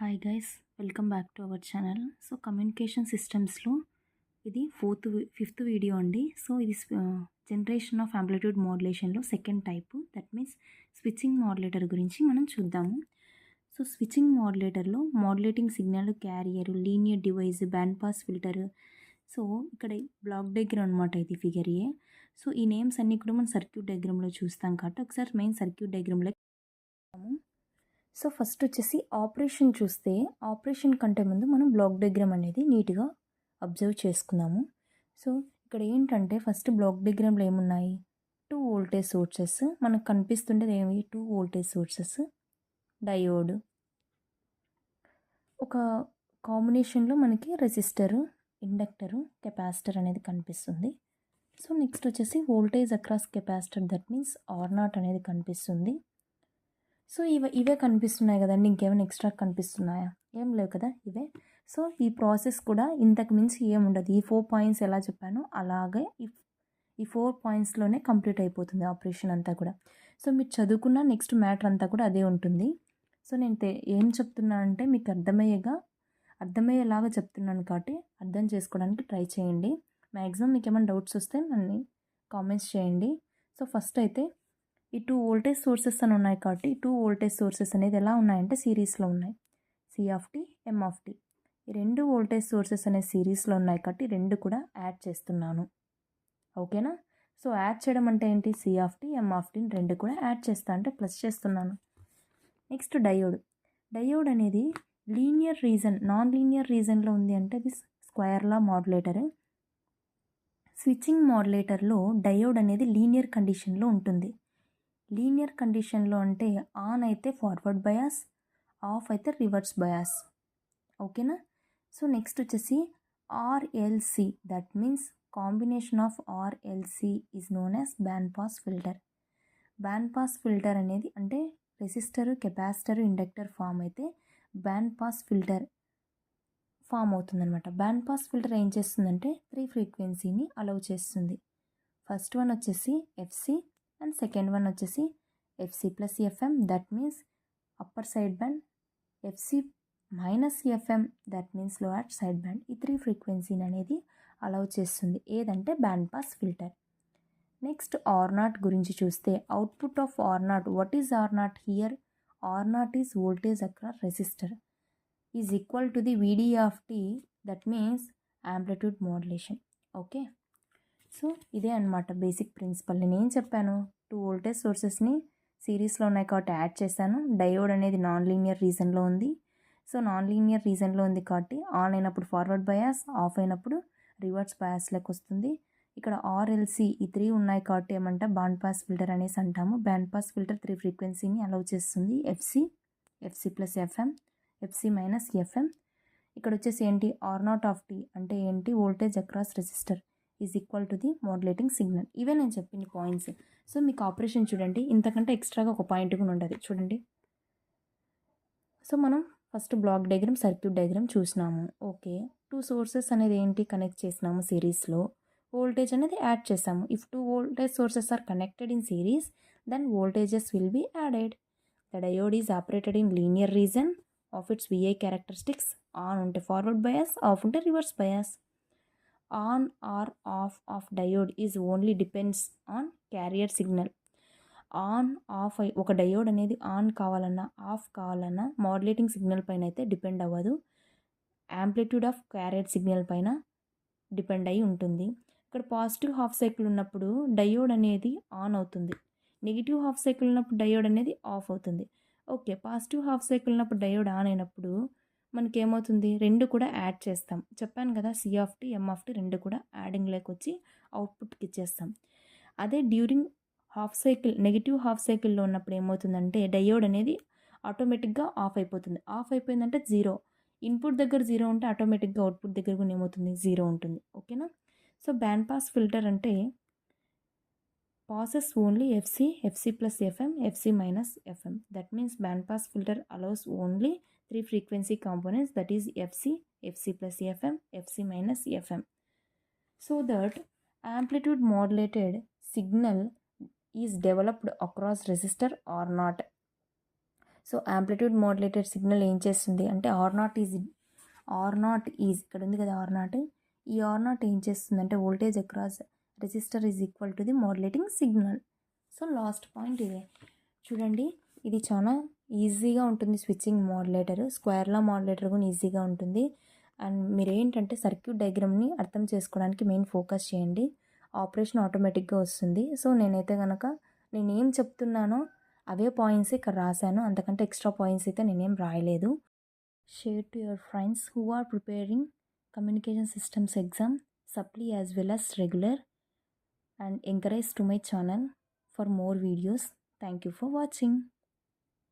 Hi guys, welcome back to our channel. So communication సిస్టమ్స్లో ఇది fifth video అండి. So ఇది జనరేషన్ ఆఫ్ యాంప్లిట్యూడ్ మోడ్యులేషన్లో second type, that means switching modulator గురించి మనం చూద్దాము. సో స్విచ్చింగ్ మోడ్యులేటర్లో modulating signal, carrier, linear device, band pass filter. So ఇక్కడ బ్లాక్ డయాగ్రామ్ అనమాట, ఇది ఫిగర్ ఏ. సో ఈ నేమ్స్ అన్నీ కూడా మనం సర్క్యూట్ డయాగ్రామ్లో చూస్తాం కాబట్టి ఒకసారి మెయిన్ సర్క్యూట్ డయాగ్రామ్లో. సో ఫస్ట్ వచ్చేసి ఆపరేషన్ చూస్తే, ఆపరేషన్ కంటే ముందు మనం బ్లాక్ డయాగ్రామ్ అనేది నీట్గా అబ్జర్వ్ చేసుకుందాము. సో ఇక్కడ ఏంటంటే ఫస్ట్ బ్లాక్ డయాగ్రామ్లో ఏమున్నాయి, 2 వోల్టేజ్ సోర్సెస్ మనకు కనిపిస్తుండేది. ఏమి 2 వోల్టేజ్ సోర్సెస్, డయోడ్, ఒక కాంబినేషన్లో మనకి రెసిస్టర్, ఇండక్టర్, కెపాసిటర్ అనేది కనిపిస్తుంది. సో నెక్స్ట్ వచ్చేసి voltage across capacitor, that means R0 అనేది కనిపిస్తుంది. సో ఇవే కనిపిస్తున్నాయి కదండి, ఇంకేమైనా ఎక్స్ట్రా కనిపిస్తున్నాయా? ఏం లేవు కదా, ఇవే. సో ఈ ప్రాసెస్ కూడా ఇంతకు మించి ఏముండదు. ఈ 4 పాయింట్స్ ఎలా చెప్పానో అలాగే ఈ 4 పాయింట్స్లోనే కంప్లీట్ అయిపోతుంది ఆపరేషన్ అంతా కూడా. సో మీరు చదువుకున్న నెక్స్ట్ మ్యాటర్ అంతా కూడా అదే ఉంటుంది. సో నేను ఏం చెప్తున్నా అంటే మీకు అర్థమయ్యేలాగా చెప్తున్నాను కాబట్టి అర్థం చేసుకోవడానికి ట్రై చేయండి. మ్యాక్సిమం మీకు ఏమైనా డౌట్స్ వస్తే నన్ను కామెంట్స్ చేయండి. సో ఫస్ట్ అయితే ఈ 2 వోల్టేజ్ సోర్సెస్ అని ఉన్నాయి కాబట్టి, 2 వోల్టేజ్ సోర్సెస్ అనేది ఎలా ఉన్నాయంటే సిరీస్లో ఉన్నాయి. C, M. ఈ 2 వోల్టేజ్ సోర్సెస్ అనే సిరీస్లో ఉన్నాయి కాబట్టి 2 కూడా యాడ్ చేస్తున్నాను. ఓకేనా? సో యాడ్ చేయడం అంటే ఏంటి, C, M 2 కూడా యాడ్ చేస్తా అంటే ప్లస్ చేస్తున్నాను. నెక్స్ట్ డయోడ్ అనేది లీనియర్ రీజన్, నాన్ లీనియర్ రీజన్లో ఉంది అంటే అది square law modulator. Switching మాడ్యులేటర్లో diode అనేది లీనియర్ కండిషన్లో ఉంటుంది. లీనియర్ కండిషన్లో అంటే ఆన్ అయితే ఫార్వర్డ్ బయాస్, ఆఫ్ అయితే రివర్స్ బయాస్. ఓకేనా? సో నెక్స్ట్ వచ్చేసి RLC, that means combination of RLC is known as band pass filter. Band pass filter అనేది అంటే రెసిస్టర్, కెపాసిటర్, ఇండక్టర్ ఫామ్ అయితే బ్యాండ్ పాస్ ఫిల్టర్ ఫామ్ అవుతుందన్నమాట. Band pass filter ఏం చేస్తుందంటే 3 ఫ్రీక్వెన్సీని అలౌ చేస్తుంది. ఫస్ట్ వన్ వచ్చేసి FC అండ్ సెకండ్ వన్ వచ్చేసి FC plus FM, that means upper side band, FC minus FM, that means lower side band. ఈ 3 ఫ్రీక్వెన్సీని అనేది అలౌ చేస్తుంది ఏదంటే band pass filter. Next R0 గురించి చూస్తే, output of R0, what is R0 here? R0 is voltage across resistor is equal to the VD of T, that means amplitude modulation. Okay, so ఇదే అనమాట basic principle. నేను ఏం చెప్పాను, 2 voltage సోర్సెస్ని సిరీస్లో ఉన్నాయి కాబట్టి యాడ్ చేశాను. డయోడ్ అనేది నాన్ లీనియర్ రీజన్లో ఉంది. సో నాన్ లీనియర్ రీజన్లో ఉంది కాబట్టి ఆన్ అయినప్పుడు ఫార్వర్డ్ బయాస్, ఆఫ్ అయినప్పుడు రివర్స్ బయాస్లోకి వస్తుంది. ఇక్కడ RLC ఈ 3 ఉన్నాయి కాబట్టి ఏమంటే బ్యాండ్ పాస్ ఫిల్టర్ అనేసి అంటాము. బ్యాండ్ పాస్ ఫిల్టర్ 3 ఫ్రీక్వెన్సీని అలౌ చేస్తుంది. FC plus FM, FC minus FM. ఇక్కడ వచ్చేసి ఏంటి, R0 అంటే ఏంటి, voltage across resistor is equal to the modulating signal. ఇవే నేను చెప్పిన పాయింట్స్. సో మీకు ఆపరేషన్ చూడండి, ఇంతకంటే ఎక్స్ట్రాగా ఒక పాయింట్ కూడా ఉండదు చూడండి. సో మనం first block diagram, circuit diagram చూసినాము. ఓకే, 2 సోర్సెస్ అనేది ఏంటి కనెక్ట్ చేసినాము సిరీస్లో. వోల్టేజ్ అనేది యాడ్ చేసాము. If 2 voltage sources are connected in series, then voltages will be added. The diode is operated in linear region of its VI characteristics. On ఉంటే forward bias, off ఉంటే reverse bias. On or off of diode is only depends on carrier signal. On off ఒక diode అనేది on కావాలన్నా of కావాలన్నా modulating signal పైన అయితే depend అవ్వదు, amplitude of carrier signal పైన డిపెండ్ అయి ఉంటుంది. ఇక్కడ పాజిటివ్ హాఫ్ సైకిల్ ఉన్నప్పుడు డయోడ్ అనేది ఆన్ అవుతుంది, నెగిటివ్ హాఫ్ సైకిల్ ఉన్నప్పుడు డయోడ్ అనేది ఆఫ్ అవుతుంది. ఓకే, పాజిటివ్ హాఫ్ సైకిల్ ఉన్నప్పుడు డయోడ్ ఆన్ అయినప్పుడు మనకేమవుతుంది, 2 కూడా యాడ్ చేస్తాం. చెప్పాను కదా, C, M 2 కూడా యాడింగ్లోకి వచ్చి అవుట్పుట్కి ఇచ్చేస్తాం. అదే during half cycle, negative half సైకిల్లో ఉన్నప్పుడు ఏమవుతుందంటే డయోడ్ అనేది ఆటోమేటిక్గా ఆఫ్ అయిపోతుంది. ఆఫ్ అయిపోయిందంటే 0, ఇన్పుట్ దగ్గర 0 ఉంటే ఆటోమేటిక్గా అవుట్పుట్ దగ్గర కూడా ఏమవుతుంది, 0 ఉంటుంది. ఓకేనా? సో బ్యాండ్ పాస్ ఫిల్టర్ అంటే passes only FC plus FM, FC minus FM. That means band pass filter allows only 3 frequency components, that is FC plus FM, FC minus FM. So that amplitude modulated signal is developed across resistor or not. So amplitude modulated signal ఏం చేస్తుంది అంటే R naught is ఇక్కడ ఉంది కదా R naught, ఈ R naught ఏం చేస్తుంది అంటే voltage across resistor is equal to the modulating signal. So last point ఇదే. చూడండి ఇది చాలా ఈజీగా ఉంటుంది స్విచ్చింగ్ మోడ్యులేటర్, స్క్వేర్ లా మోడ్యులేటర్ కూడా ఈజీగా ఉంటుంది. అండ్ మీరు ఏంటంటే సర్క్యూట్ డయాగ్రామ్ని అర్థం చేసుకోవడానికి మెయిన్ ఫోకస్ చేయండి, ఆపరేషన్ ఆటోమేటిక్గా వస్తుంది. సో నేనైతే కనుక నేనేం చెప్తున్నానో అవే పాయింట్స్ ఇక్కడ రాశాను, అంతకంటే ఎక్స్ట్రా పాయింట్స్ అయితే నేనేం రాయలేదు. Share to your friends who are preparing communication systems exam, supply as well as regular, and encourage to my channel for more videos. Thank you for watching.